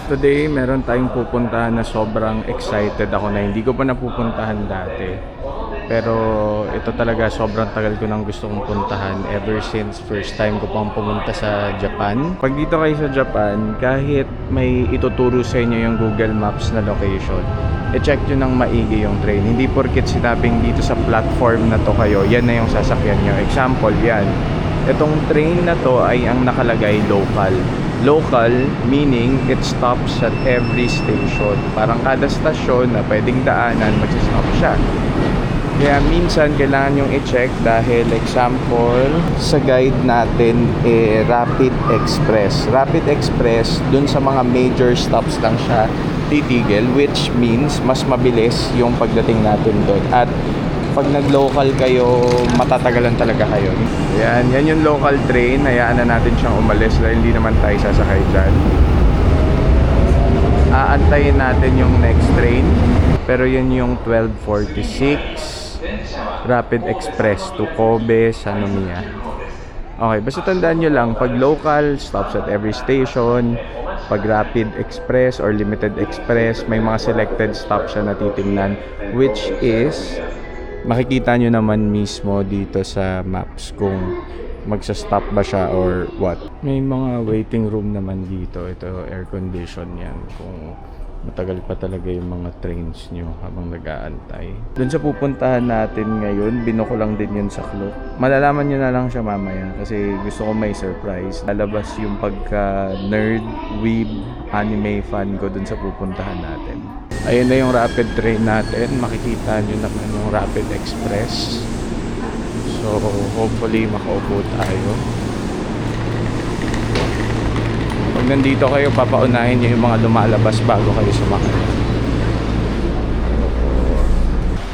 Today, meron tayong pupuntahan na sobrang excited ako na hindi ko pa napupuntahan dati. Pero ito talaga sobrang tagal ko nang gusto kong puntahan ever since first time ko pang pumunta sa Japan. Pag dito kayo sa Japan, kahit may ituturo sa inyo yung Google Maps na location, i-check nyo ng maigi yung train. Hindi porket sinabing dito sa platform na to kayo, yan na yung sasakyan nyo. Example, yan. Itong train na to ay ang nakalagay local. Local meaning it stops at every station. Parang kada stasyon na pwedeng daanan, magsistop siya. Kaya minsan kailangan yung i-check dahil example sa guide natin Rapid Express. Rapid Express dun sa mga major stops lang siya titigil, which means mas mabilis yung pagdating natin doon. At pag nag-local kayo, matatagalan talaga kayo. Yan yung local train. Hayaan na natin siyang umalis dahil hindi naman tayo sasakay dyan. Aantayin natin yung next train. Pero yun yung 12:46 Rapid Express to Kobe, Sanomiya. Okay, basta tandaan nyo lang, pag local, stops at every station. Pag Rapid Express or Limited Express, may mga selected stops siya na titingnan, which is makikita nyo naman mismo dito sa maps kung magsa-stop ba siya or what. May mga waiting room naman dito. Ito, air condition yan kung matagal pa talaga yung mga trains nyo habang nag-aantay. Doon sa pupuntahan natin ngayon, binuko lang din yun sa Klook. Malalaman nyo na lang siya mamaya kasi gusto ko may surprise. Lalabas yung pagka-nerd, weeb, anime fan ko doon sa pupuntahan natin. Ayun na yung rapid train natin. Makikita nyo naman yung Rapid Express. So, hopefully makaupo tayo. Pag nandito kayo, papaunahin nyo yung mga lumalabas bago kayo sumakay.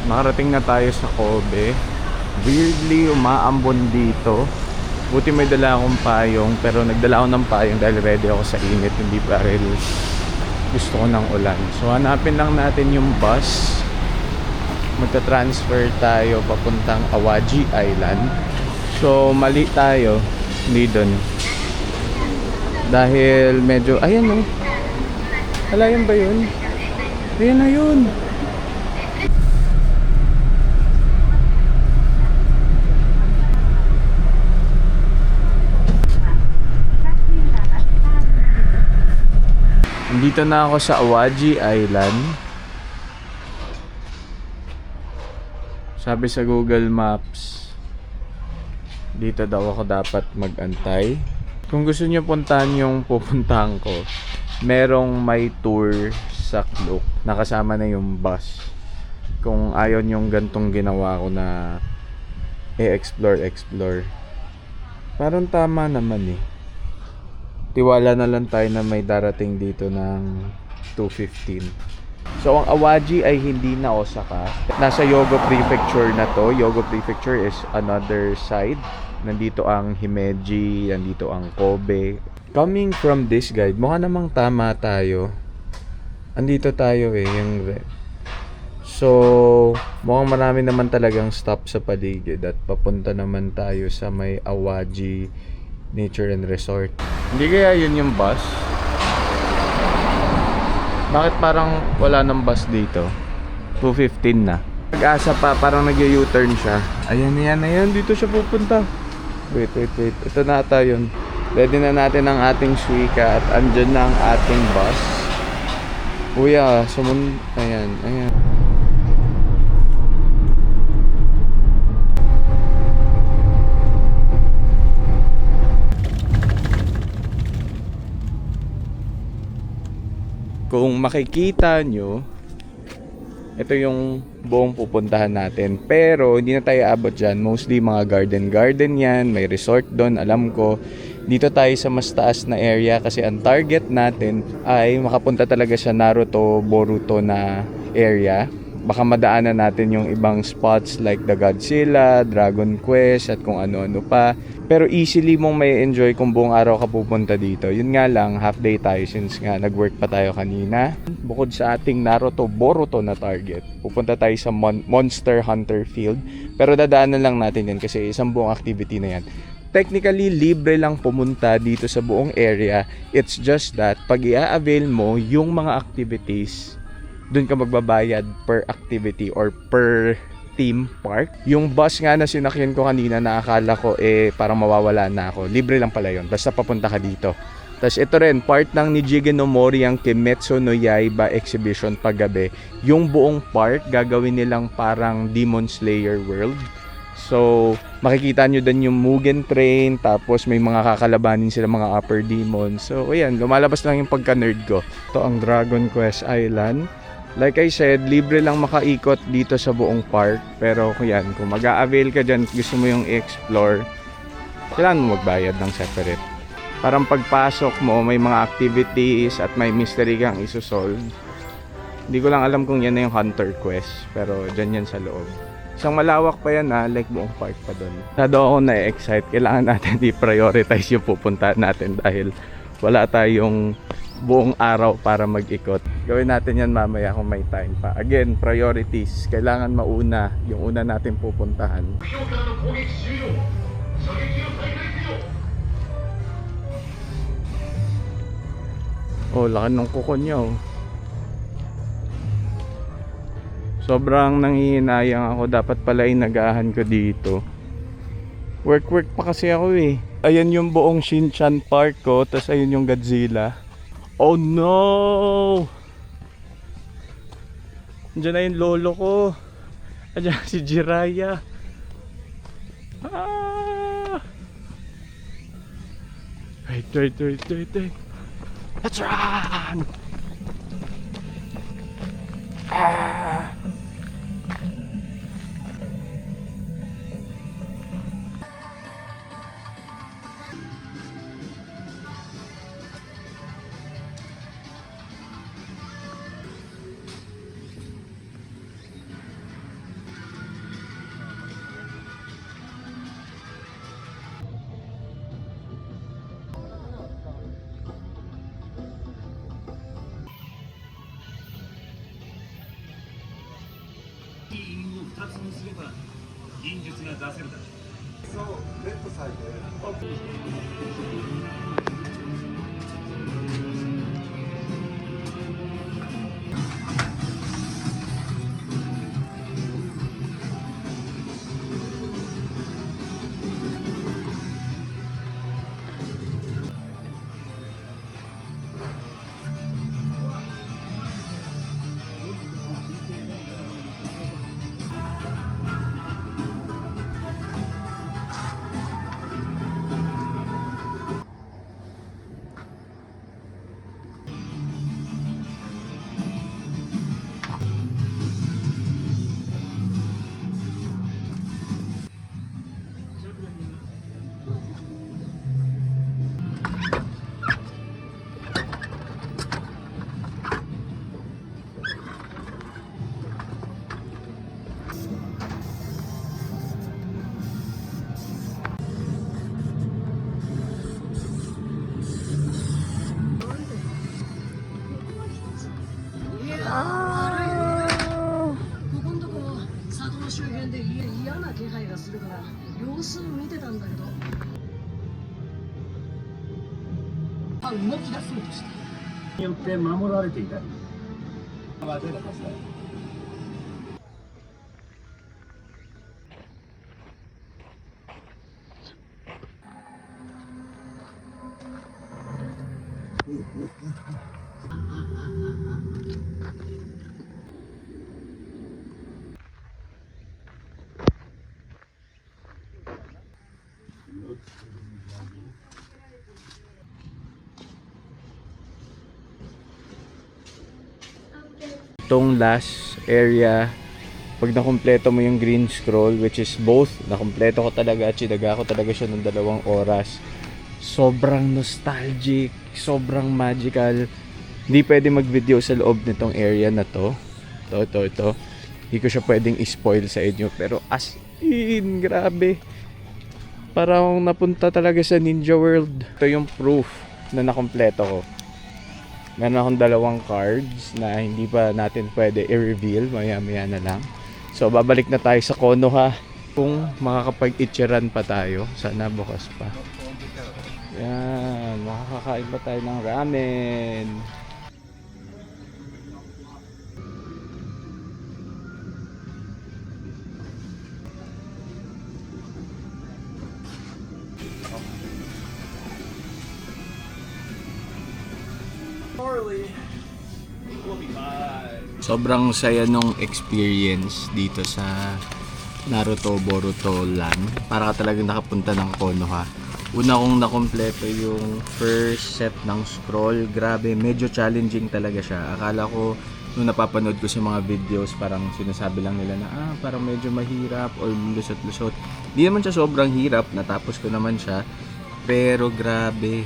Nakarating na tayo sa Kobe. Weirdly, umaambon dito. Buti may dala akong payong, pero nagdala ako ng payong dahil ready ako sa init. Hindi dahil gusto ko ng ulan. So, hanapin lang natin yung bus. Magta-transfer tayo papuntang Awaji Island. So, mali tayo. Hindi dun. Dahil medyo, ayan o. Alayan ba yun? Ayan na yun. Dito na ako sa Awaji Island. Sabi sa Google Maps, dito daw ako dapat mag-antay. Kung gusto niyo puntahan yung pupuntahan ko, merong may tour sa Klook. Nakasama na yung bus. Kung ayaw yung gantong ginawa ko na explore. Parang tama naman eh. Tiwala na lang tayo na may darating dito ng 2:15. So ang Awaji ay hindi na Osaka. Nasa Hyogo Prefecture na to. Hyogo Prefecture is another side. Nandito ang Himeji, nandito ang Kobe. Coming from this guide, mukha namang tama tayo. Andito tayo yung red. So, mukhang marami naman talagang stop sa paligid at papunta naman tayo sa may Awaji Nature and Resort. Hindi kaya yun yung bus? Bakit parang wala ng bus dito? 2:15 na. Pag-asa pa, parang nag-u-turn siya. Ayan, dito siya pupunta. Wait. Ito na ata yun. Ready na natin ang ating suika at andyan na ang ating bus. Kuya, ayan. Kung makikita nyo, ito yung buong pupuntahan natin. Pero hindi na tayo abot dyan. Mostly mga garden yan. May resort doon, alam ko. Dito tayo sa mas taas na area kasi ang target natin ay makapunta talaga sa Naruto, Boruto na area. Baka madaanan natin yung ibang spots like the Godzilla, Dragon Quest at kung ano-ano pa. Pero easily mong may enjoy kung buong araw ka pupunta dito. Yun nga lang, half day tayo since nga nag-work pa tayo kanina. Bukod sa ating Naruto, Boruto na target, pupunta tayo sa Monster Hunter Field. Pero dadaanan lang natin yan kasi isang buong activity na yan. technically, libre lang pumunta dito sa buong area. It's just that, pag i-avail mo yung mga activities, dun ka magbabayad per activity or per theme park. Yung bus nga na sinakyan ko kanina, na akala ko parang mawawala na ako. Libre lang pala yun, basta papunta ka dito. Tapos ito rin, part ng Nijige no Mori ang Kimetsu no Yaiba exhibition paggabi. Yung buong park, gagawin nilang parang Demon Slayer world. So, makikita nyo din yung Mugen Train, tapos may mga kakalabanin sila, mga upper demons. So, ayan, lumalabas lang yung pagka-nerd ko. Ito ang Dragon Quest Island. Like I said, libre lang makaikot dito sa buong park. Pero yan, kung mag-a-avail ka dyan, gusto mo yung i-explore, kailangan mo magbayad ng separate. Parang pagpasok mo, may mga activities at may mystery kang isosolve. Hindi ko lang alam kung yan na yung Hunter Quest, pero dyan yan sa loob. Isang malawak pa yan like buong park pa doon. Nado ako na-excite, kailangan natin i-prioritize yung pupuntahan natin dahil wala tayong buong araw para mag-ikot. Gawin natin yan mamaya kung may time pa. Again, priorities. Kailangan mauna yung una natin pupuntahan. Oh, laki ng kuko niya oh. Sobrang nanghihinayang ako. Dapat pala inagahan ko dito. Work pa kasi ako eh. Ayan yung buong Shinchan Park ko. Tapos ayun yung Godzilla. Oh no! Andiyan na yung lolo ko. Andiyan si Jiraiya. Ah! Wait. Let's run! Ah! Itong last area, pag nakumpleto mo yung green scroll, which is both, nakumpleto ko talaga at sinaga ko talaga siya ng 2 oras. Sobrang nostalgic, sobrang magical. Hindi pwede mag-video sa loob nitong area na to. Ito. Hindi ko siya pwedeng i-spoil sa inyo. Pero as in, grabe. Parang napunta talaga sa Ninja World. Ito yung proof na nakumpleto ko. Meron akong 2 cards na hindi pa natin pwede i-reveal. Maya na lang. So, babalik na tayo sa Konoha. Kung makakapag-itcheran pa tayo, sana bukas pa. Yan, makakakain pa tayo ng ramen. Sobrang saya nung experience dito sa Naruto Boruto Land. Para ka talagang nakapunta ng Konoha. Una kong nakompleto yung first set ng scroll. Grabe, medyo challenging talaga siya. Akala ko nung napapanood ko sa mga videos, parang sinasabi lang nila na parang medyo mahirap or lusot-lusot. Di naman siya sobrang hirap, natapos ko naman siya. Pero grabe,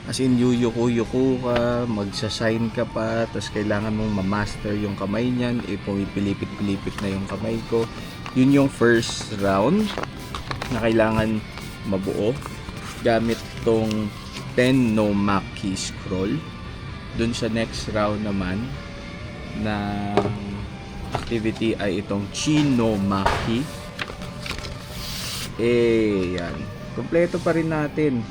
as in yuyuko-yuko ka, magsasign ka pa, tapos kailangan mong ma-master yung kamay niyan, pumipilipit-pilipit na yung kamay ko. Yun yung first round na kailangan mabuo gamit tong Ten no Maki scroll. Dun sa next round naman na activity ay itong Chi no Maki. Yan. Kompleto pa rin natin.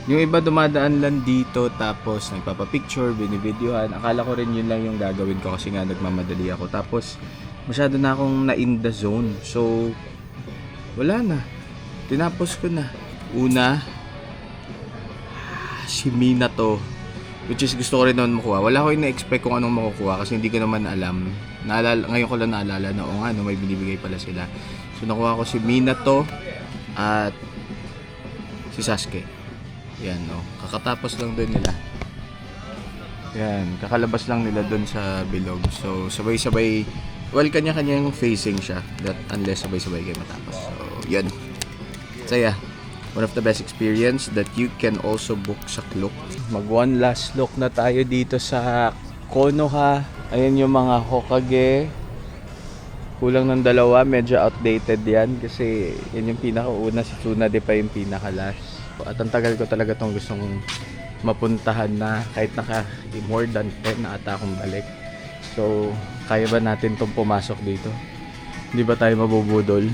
Yung iba dumadaan lang dito tapos nagpapapicture, binivideohan. Akala ko rin yun lang yung gagawin ko kasi nga nagmamadali ako. Tapos masyado na akong na-in the zone. So, wala na. Tinapos ko na. Una, si Minato. Which is gusto ko rin naman makuha. Wala ko yung na-expect kung anong makukuha kasi hindi ko naman alam. Ngayon ko lang naalala na may binibigay pala sila. So, nakuha ko si Minato at si Sasuke. Yan, kakatapos lang doon nila. Yan, kakalabas lang nila doon sa bilog. So, sabay-sabay, kanya-kanya yung facing siya. That unless sabay-sabay kayo matapos. So, yan. Saya. One of the best experience that you can also book sa Klook. Mag one last look na tayo dito sa Konoha. Ayan yung mga Hokage. Kulang ng dalawa, medyo outdated yan kasi yan yung pinakauna, si Tsunade pa yung pinaka-last. At ang tagal ko talaga itong gustong mapuntahan na kahit more than 10 na ata akong balik. So, kaya ba natin itong pumasok dito? Hindi ba tayo mabubudol?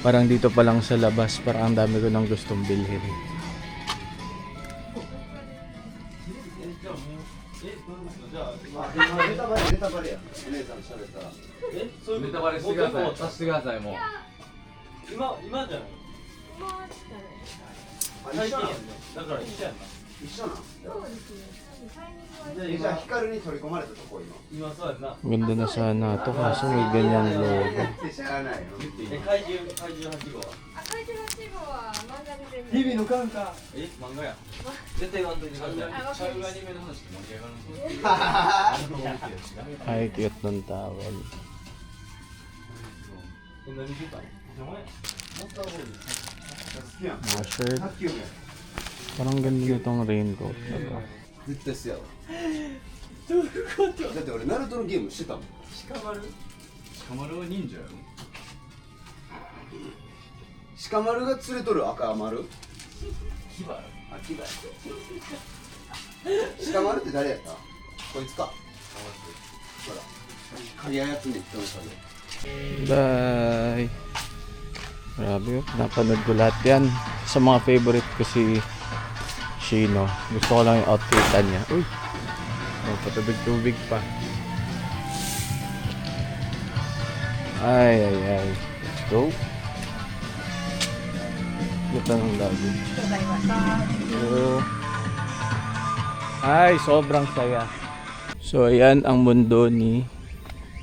Parang dito pa lang sa labas, parang ang dami ko nang gustong bilhin. Ganda na sana ito kaso may ganyang logo. Ay, cute ng tawag. Mga shirt. Parang ganito itong raincoat na to. 絶対そうやわだって俺ナルトのゲームしてたもん鹿丸は忍者やろ鹿丸が連れとる赤丸キバラあ、キバラ鹿丸って誰やったこいつかほら鍵操って人の影 Bye! Grabe, napanood ko lahat yan. Sa mga favorite ko si Shino. Gusto ko lang yung outfitan niya. Uy! Patubig-tubig pa. Ay. Let's go. Ganda ng lagi. Ay, sobrang saya. So, ayan ang mundo ni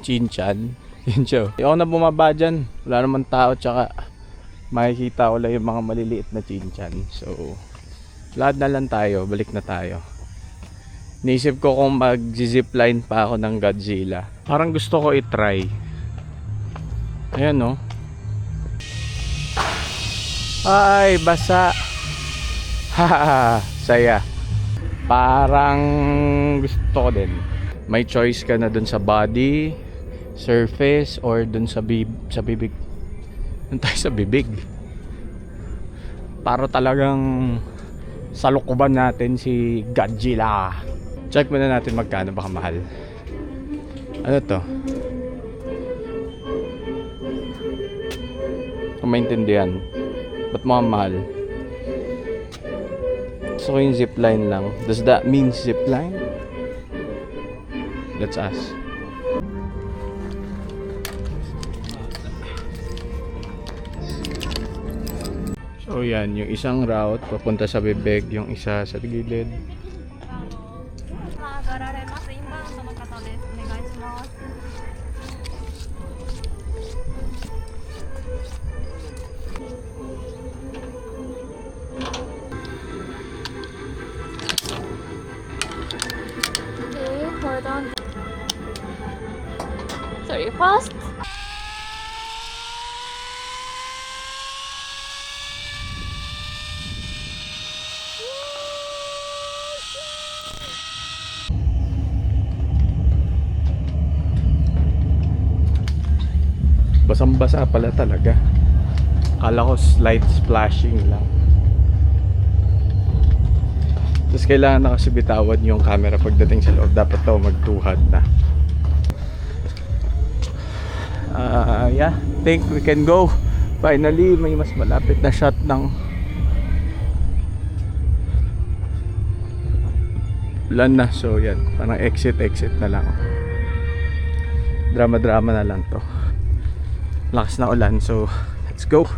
Chinchan. Yun siya. Ako na bumaba dyan. Wala naman tao tsaka makikita ko lang yung mga maliliit na Chinchan. So, lahat na lang tayo. Balik na tayo. Naisip ko kung mag-zipline pa ako ng Godzilla. Parang gusto ko i-try. Ayan no. Ay, basa. Haha, saya. Parang gusto ko din. May choice ka na dun sa body, surface, or dun sa bibig. Dun tayo sa bibig. Para talagang salukuban natin si Godzilla. Check muna natin magkano, baka mahal. Ano to? Kung maintindihan. Ba't mukhang mahal? Gusto ko yung zipline lang. Does that mean zipline? Let's ask. So yan, yung isang route papunta sa bibig, yung isa sa gilid. 上がられます。インバウンドの方です。お願いします。Hold on. Sorry, fast. Basang-basa pala talaga. Akala ko slight splashing lang. Tapos kailangan na kasi bitawan yung camera pagdating sa loob. Dapat to magtuhad na. Yeah, think we can go. Finally, may mas malapit na shot ng ulan na. So yan, parang exit na lang. Drama na lang to. Lakas na ulan, so let's go.